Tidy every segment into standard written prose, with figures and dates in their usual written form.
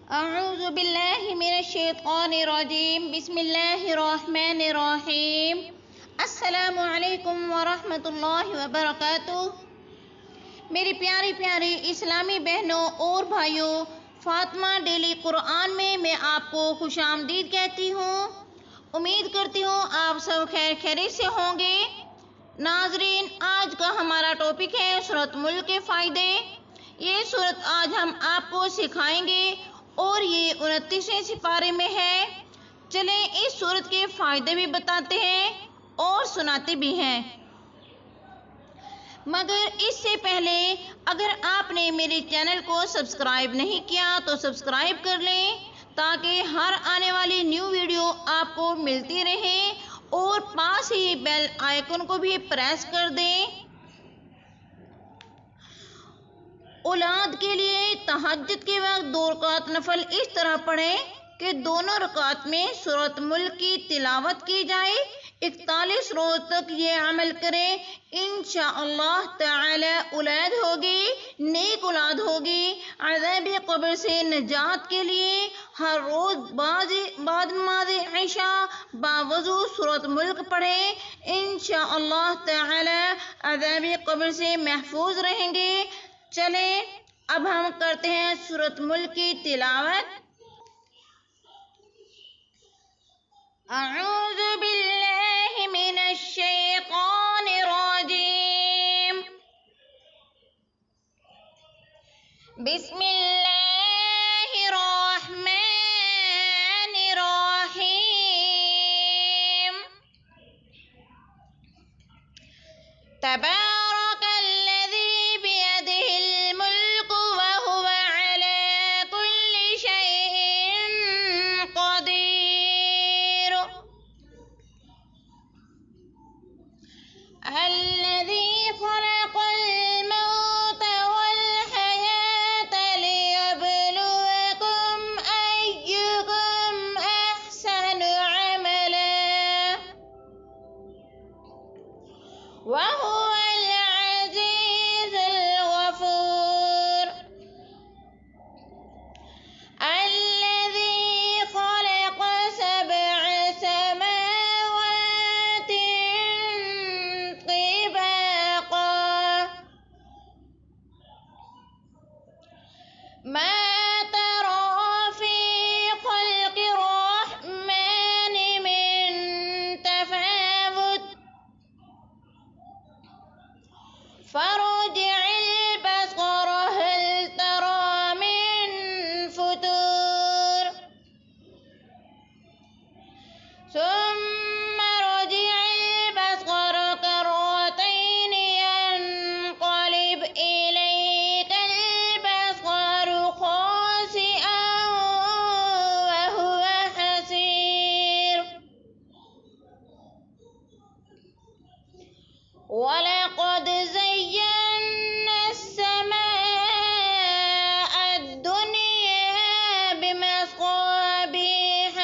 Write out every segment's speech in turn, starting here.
अऊज़ु बिल्लाहि मिनश्शैतानिर्रजीम बिस्मिल्लाहिर्रहमानिर्रहीम अस्सलामु अलैकुम वरहमतुल्लाहि वबरकातुहू। मेरी प्यारी प्यारी इस्लामी बहनों और भाइयों, फातिमा डेली कुरान में मैं आपको खुशामदीद कहती हूँ। उम्मीद करती हूँ आप सब खैर खैरियत से होंगे। नाजरीन, आज का हमारा टॉपिक है सूरत मुल्क के फ़ायदे। ये सूरत आज हम आपको सिखाएंगे और ये 29वें सिपारे में है। चलें इस सूरत के फ़ायदे भी बताते हैं और सुनाते भी हैं। मगर इससे पहले अगर आपने मेरे चैनल को सब्सक्राइब नहीं किया तो सब्सक्राइब कर लें, ताकि हर आने वाली न्यू वीडियो आपको मिलती रहे और पास ही बेल आइकन को भी प्रेस कर दें। औलाद के लिए तहज्जुद के वक्त 2 रकात नफल इस तरह पढ़ें कि दोनों रकात में सूरत मुल्क की तिलावत की जाए। 41 रोज तक ये अमल करें, इंशाअल्लाह ताला औलाद होगी, नेक औलाद होगी। अज़ाब क़ब्र से निजात के लिए हर रोज बाद नमाज़ इशा बावजू सूरत मुल्क पढ़ें, इंशाअल्लाह ताला अज़ाब क़ब्र से महफूज रहेंगे। चलें अब हम करते हैं सूरत मुल्क की तिलावत। अऊज़ु बिल्लाहि मिनश्शैतानिर्रजीम बिस्मिल्लाहिर्रहमानिर्रहीम तबारकल्लज़ी बियदिहिल मुल्क व हुवा अला कुल्लि शैइन क़दीर अल्लज़ी ख़लक़ल मौत वल हयात लियब्लुवकुम अय्युकुम अहसनु अमला व हुवल अज़ीज़ुल गफ़ूर अल्लज़ी ख़लक़ सबअ समावातिन तिबाक़ा मा तरा फ़ी ख़ल्क़िर रहमानि मिन तफ़ावुत फ़र्जि'ल बसर हल तरा मिन फ़ुतूर सुम्मा रजि'ल बसर कररतैन यन्क़लिब इलैकल बसरु ख़ासिअन व हुवा हसीर वलक़द ज़य्यन्ना अस्समाअ अद्दुनिया बिमसाबीह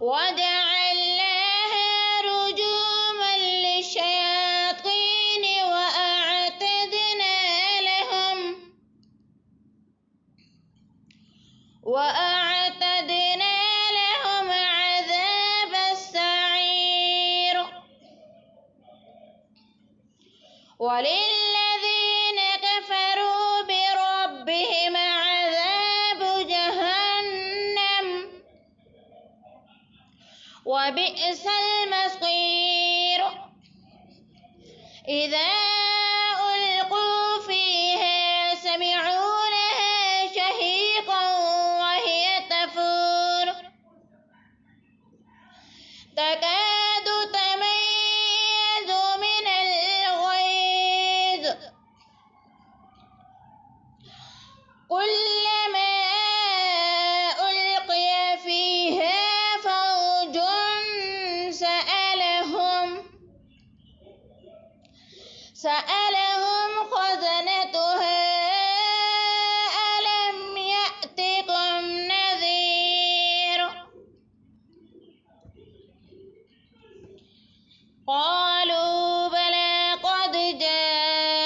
वजअलनाहा रुजूमन लिश्शयातीन वअअतदना लहुम अज़ाब अस्सईर वलिल्लज़ीन कफ़रू बिरब्बिहिम अज़ाब जहन्नम वबिअसल मसीर इज़ा उल्क़ू फ़ीहा समिअू लहा शहीक़न वहिय तफ़ूर तकादु तमय्यज़ु मिनल ग़ैज़ कुल्लमा उल्क़िय फ़ीहा फ़ौजुन सअलहुम ख़ज़नतुहा अलम यअतिकुम नज़ीर क़ालू बला क़द जाअ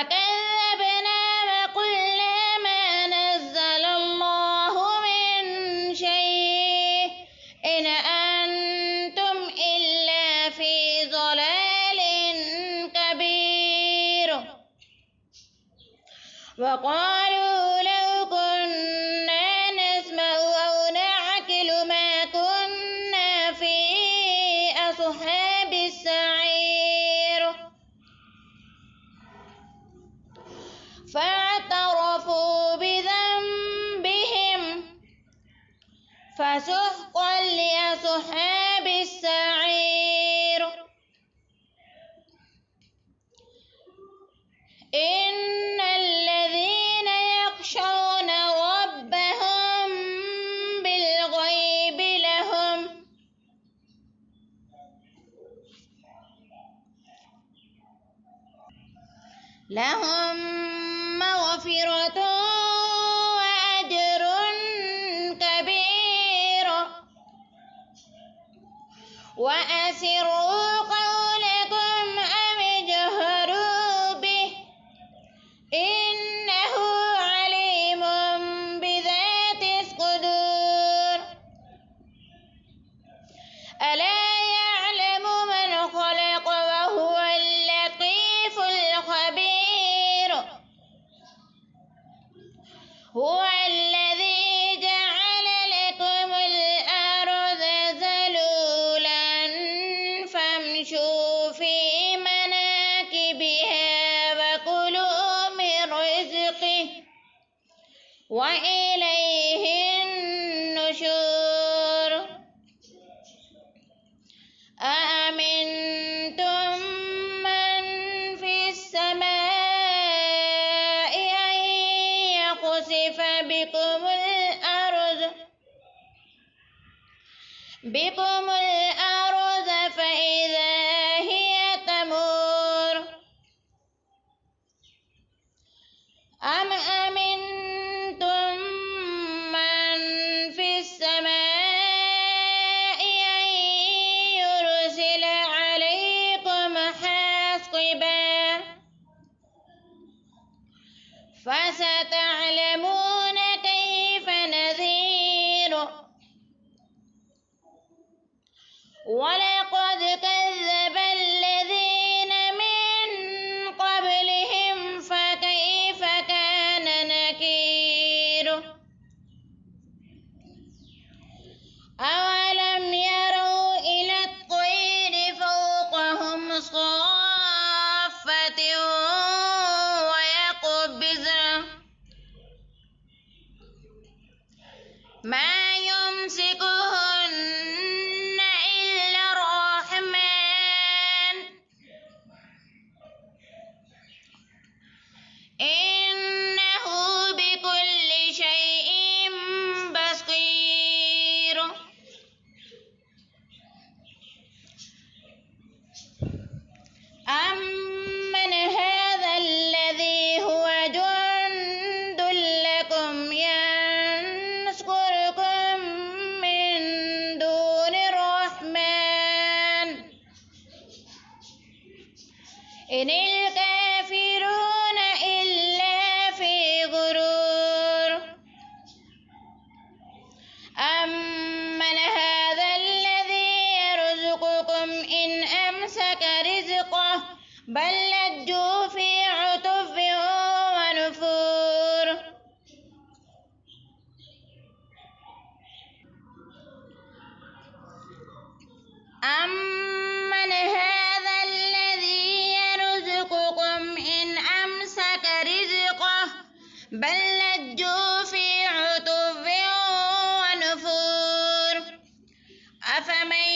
فكذبنا وقلنا ما نزل الله من شيء إن أنتم إلا في ضلال كبير وقالوا لو كنا نسمع أو نعقل ما كنا في أصحاب السعير فاعترفوا بذنبهم فسحقا لأصحاب السعير إن الذين يخشون ربهم بالغيب لهم مغفرة وأجر كبير وأسروا قولكم أو اجهروا به إنه عليم بذات الصدور ألا يعلم من خلق وهو اللطيف الخبير هو الذي جعل لكم الأرض ذلولا فامشوا في مناكبها وكلوا من رزقه وإليه النشور أأمنتم من في السماء أن يخسف بكم الأرض فإذا هي تمور أم أمنتم من في السماء أن يرسل عليكم حاصبا فستعلمون كيف نذير ولقد كذب الذين من قبلهم فكيف كان نكير أولم يروا إلى الطير فوقهم صافات ويقبضن ما يمسكهن إلا الرحمن إنه بكل شيء بصير أمن هذا الذي هو جند لكم ينصركم من دون الرحمن إن الكافرون إلا في غرور أمن هذا الذي يرزقكم إن أمسك رزقه بل لجوا في عتب ونفور أمن هذا الذي يرزقكم إن أمسك رزقه بل لجوا في عتب ونفور أفمن